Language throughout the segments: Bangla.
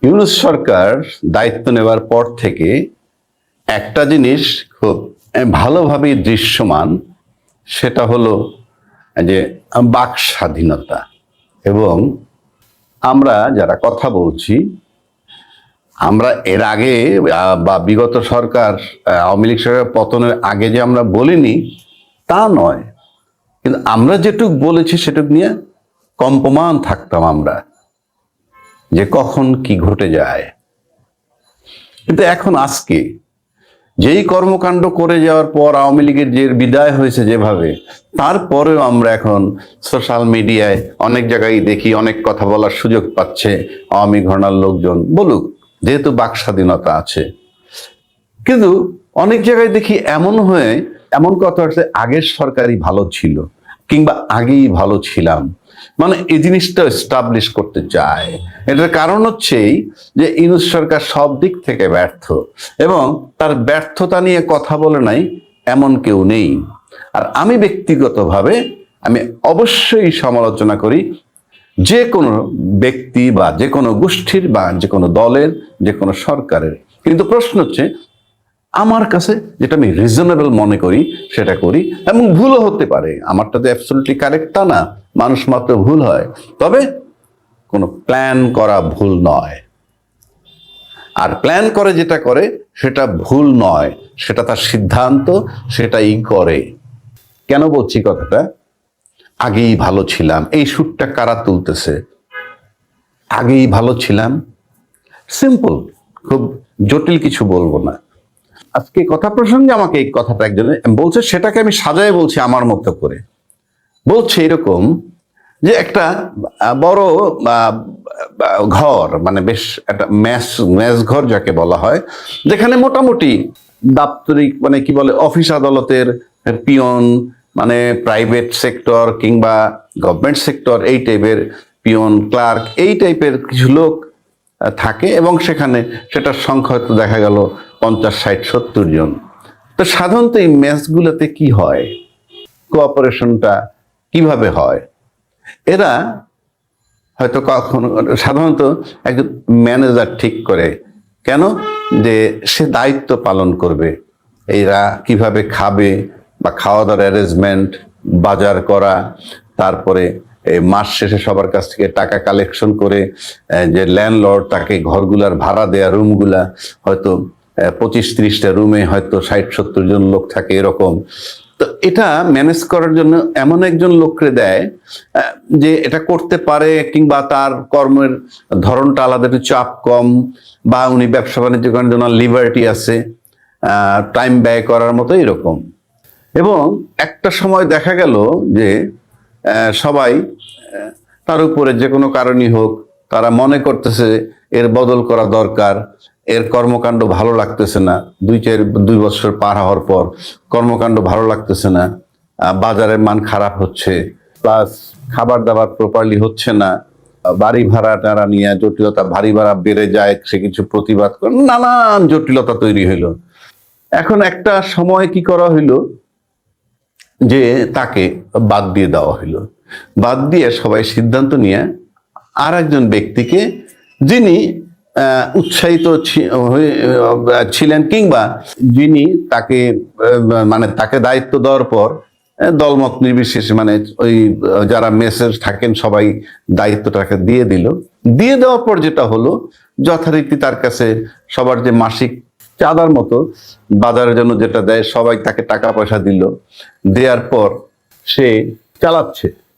ইউনূস সরকার দায়িত্ব নেওয়ার পর থেকে একটা জিনিস খুব ভালোভাবে দৃশ্যমান, সেটা হলো যে বাক স্বাধীনতা। এবং আমরা যারা কথা বলছি, আমরা এর আগে বা বিগত সরকার আওয়ামী লীগ সরকার পতনের আগে যে আমরা বলিনি তা নয়, কিন্তু আমরা যেটুক বলেছি সেটুক নিয়ে কম্পমান থাকতাম আমরা, যে কখন কি ঘটে যায়। কিন্তু এখন আজকে যেই কর্মকাণ্ড করে যাওয়ার পর আওয়ামী লীগের যে বিদায় হয়েছে যেভাবে, তারপরেও আমরা এখন সোশ্যাল মিডিয়ায় অনেক জায়গায় দেখি অনেক কথা বলার সুযোগ পাচ্ছে আওয়ামী ঘরানার লোকজন, বলুক, যেহেতু বাক স্বাধীনতা আছে। কিন্তু অনেক জায়গায় দেখি এমন কথা হচ্ছে আগের সরকারই ভালো ছিল, কিংবা আগেই ভালো ছিলাম, মানে এই জিনিসটা এস্টাবলিশ করতে চায়। এটার কারণ হচ্ছেই যে ইউনূস সরকার সব দিক থেকে ব্যর্থ, এবং তার ব্যর্থতা নিয়ে কথা বলে নাই এমন কেউ নেই। আর আমি ব্যক্তিগতভাবে আমি অবশ্যই সমালোচনা করি যে কোনো ব্যক্তি বা যে কোনো গোষ্ঠীর বা যে কোনো দলের, যে কোনো সরকারের। কিন্তু প্রশ্ন হচ্ছে, আমার কাছে যেটা আমি রিজনেবল মনে করি সেটা করি, এবং ভুলও হতে পারে, আমারটা তো অ্যাবসলিউটলি কারেক্ট তা না, মানুষ মাত্র ভুল হয়, তবে কোনো প্ল্যান করা ভুল নয়। আর প্ল্যান করে যেটা করে সেটা ভুল নয়, সেটা তার সিদ্ধান্ত, সেটাই করে। কেন বলছি কথাটা? আগেই ভালো ছিলাম, এই সুরটা কারা তুলতেছে? আগেই ভালো ছিলাম, সিম্পল, খুব জটিল কিছু বলবো না। আজকে কথা প্রসঙ্গে আমাকে এই কথাটা একজন বলছে, সেটাকে আমি সাজায় বলছি আমার মতো করে। বলছে এরকম যে একটা বড় ঘর, মানে বেশ একটা মেস ঘর যাকে বলা হয়, যেখানে মোটামুটি দাপ্তরিক, মানে কি বলে, অফিস আদালতের পিয়ন, মানে প্রাইভেট সেক্টর কিংবা গভর্নমেন্ট সেক্টর, এই টাইপের পিয়ন, ক্লার্ক, এই টাইপের কিছু লোক থাকে, এবং সেটার সংখ্যা হয়তো দেখা গেল 50, 60, 70 জন। তো সাধারণত এই মেসগুলোতে কি হয়, কোঅপারেশনটা কিভাবে হয়? এরা হয়তো কখনো, সাধারণত একজন ম্যানেজার ঠিক করে, কেন, যে সে দায়িত্ব পালন করবে, এরা কিভাবে খাবে বা খাওয়া দাওয়ার অ্যারেঞ্জমেন্ট, বাজার করা, তারপরে মাস শেষে সবার কাছ থেকে টাকা কালেকশন করে যে ল্যান্ডলর্ড তাকে ঘরগুলার ভাড়া দেয়া, রুমগুলা হয়তো 25-30টা রুমে হয়তো 60-70 জন লোক থাকে এরকম। তো এটা ম্যানেজ করার জন্য এমন একজন লোককে দেয় যে এটা করতে পারে, কিংবা তার কর্মের ধরনটা আলাদা, একটু চাপ কম, বা উনি ব্যবসা বাণিজ্য করার জন্য লিবার্টি আছে, টাইম ব্যয় করার মতো এরকম। এবং একটা সময় দেখা গেল যে সবাই তার উপরে যে কোনো কারণই হোক, তারা মনে করতেছে এর বদল করা দরকার, এর কর্মকাণ্ড ভালো লাগতেছে না, 2 বছর পার হওয়ার পর কর্মকাণ্ড ভালো লাগতেছে না, বাজারের মান খারাপ হচ্ছে, প্লাস খাবার দাবার প্রপারলি হচ্ছে না, বাড়ি ভাড়া টাড়া নিয়ে জটিলতা, বাড়ি ভাড়া বেড়ে যায়, সে কিছু প্রতিবাদ করে, নানান জটিলতা তৈরি হইল। এখন একটা সময় কি করা হইলো, যে তাকে বাদ দিয়ে দেওয়া হইল। বাদ দিয়ে সবাই সিদ্ধান্ত নিয়ে আর একজন ব্যক্তিকে, যিনি উৎসাহিত ছিলেন, কিংবা যিনি তাকে মানে তাকে দায়িত্ব দেওয়ার পর দলমত নির্বিশেষে, মানে ওই যারা মেসেজ থাকেন সবাই দায়িত্বটাকে দিয়ে দিল। দিয়ে দেওয়ার পর যেটা হলো, যথারীতি তার কাছে সবার যে মাসিক চাঁদার মতো বাজারের জন্য যেটা দেয়, সবাই তাকে টাকা পয়সা দিল। দেওয়ার পর সে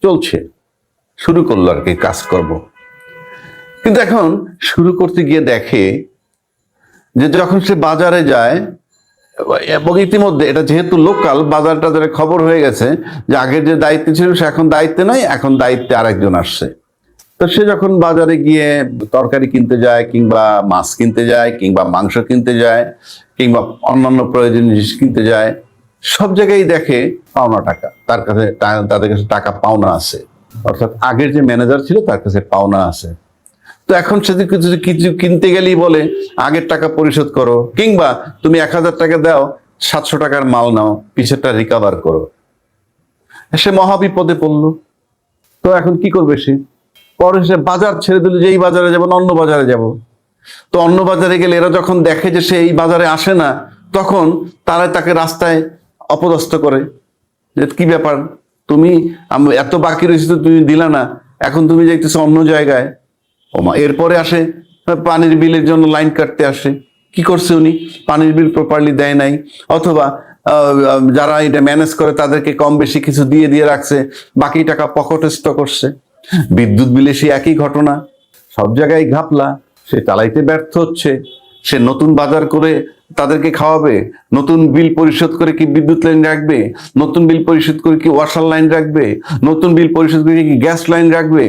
চলছে, শুরু করলো আর কি কাজকর্ম। কিন্তু এখন শুরু করতে গিয়ে দেখে যে যখন সে বাজারে যায়, এবং ইতিমধ্যে এটা যেহেতু লোকাল বাজার টাজারে খবর হয়ে গেছে যে আগের যে দায়িত্ব ছিল সে এখন দায়িত্বে নাই, এখন দায়িত্বে আরেকজন আসছে। তো সে যখন বাজারে গিয়ে তরকারি কিনতে যায়, কিংবা মাছ কিনতে যায়, কিংবা মাংস কিনতে যায়, কিংবা অন্যান্য প্রয়োজনীয় জিনিস কিনতে যায়, সব জায়গায় দেখে পাওনা টাকা, তাদের কাছে টাকা পাওনা আছে, অর্থাৎ আগের যে ম্যানেজার ছিল তার কাছে পাওনা আছে। তো এখন সে কিছু কিনতে গেলেই বলে আগের টাকা পরিশোধ করো, কিংবা তুমি 1000 টাকা দাও, 700 টাকার মাল নাও, পিছেরটা রিকভার করো। সে মহাবিপদে পড়লো। তো এখন কি করবে সে? পরে সে বাজার ছেড়ে দিল, যে এই বাজারে যাবো না অন্য বাজারে যাব। তো অন্য বাজারে গেলে এরা যখন দেখে যে সে এই বাজারে আসে না, তখন তারা তাকে রাস্তায় অপদস্থ করে, যে কি ব্যাপার, তুমি এত বাকি রয়েছে তো তুমি দিলা না, এখন তুমি যাইতেছো অন্য জায়গায়। ওমা, এরপরে আসে পানির বিলের জন্য লাইন কাটতে আসে। কি করছে উনি? পানির বিল প্রপারলি দেয় নাই, অথবা যারা এটা ম্যানেজ করে তাদেরকে কম বেশি কিছু দিয়ে দিয়ে রাখছে, বাকি টাকা পকেটস্থ করছে। বিদ্যুৎ বিলে সে একই ঘটনা, সব জায়গায় ঘাপলা, সে চালাইতে ব্যর্থ হচ্ছে। সে নতুন বাজার করে তাদেরকে খাওয়াবে, নতুন বিল পরিশোধ করে কি বিদ্যুৎ লাইন রাখবে, নতুন বিল পরিশোধ করে কি ওয়াসার লাইন রাখবে, নতুন বিল পরিশোধ করে কি গ্যাস লাইন রাখবে।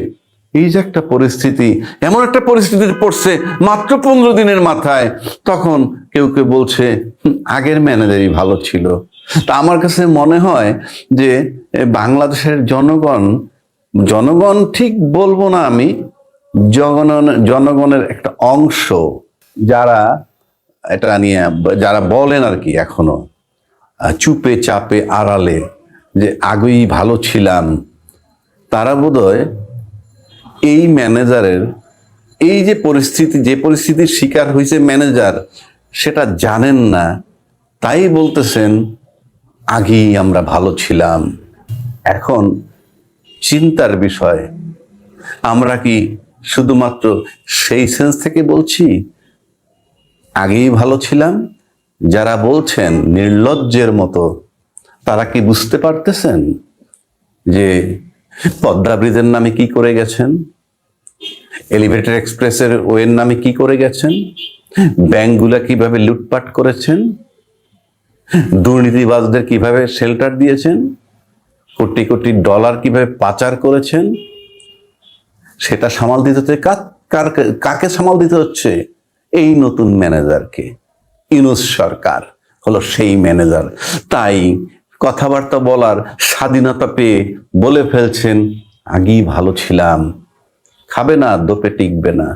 এই যে একটা পরিস্থিতি, এমন একটা পরিস্থিতিতে পড়ছে মাত্র 15 দিনের মাথায়, তখন কেউ কেউ বলছে আগের ম্যানেজারই ভালো ছিল। তা আমার কাছে মনে হয় যে বাংলাদেশের জনগণ ঠিক বলবো না আমি, জনগণের একটা অংশ যারা এটা নিয়ে যারা বলেন আর কি, এখনো চুপে চাপে আড়ালে যে আগেই ভালো ছিলাম, তারা বোধহয় এই ম্যানেজারের এই যে পরিস্থিতির শিকার হয়েছে ম্যানেজার, সেটা জানেন না, তাই বলতেছেন আগেই আমরা ভালো ছিলাম। এখন চিন্তার বিষয়, আমরা কি শুধুমাত্র সেই সেন্স থেকে বলছি আগেই ভালো ছিলাম? যারা বলছেন নির্লজ্জের মতো, তারা কি বুঝতে পারতেছেন যে পদ্মা ব্রিজের নামে কি করে গেছেন, এলিভেটেড এক্সপ্রেসের ওয়ের নামে কি করে গেছেন, ব্যাংকগুলা কিভাবে লুটপাট করেছেন, দুর্নীতিবাজদের কিভাবে শেল্টার দিয়েছেন, কোটি কোটি ডলার কিভাবে পাচার করেছেন, সেটা সামাল দিতে হচ্ছে কাকে সামাল দিতে হচ্ছে? এই নতুন ম্যানেজারকে। ইউনূস সরকার হলো সেই ম্যানেজার। তাই কথাবার্তা বলার স্বাধীনতা পেয়ে বলে ফেলছেন আগেই ভালো ছিলাম। খাবে না, দোপে টিকবে না।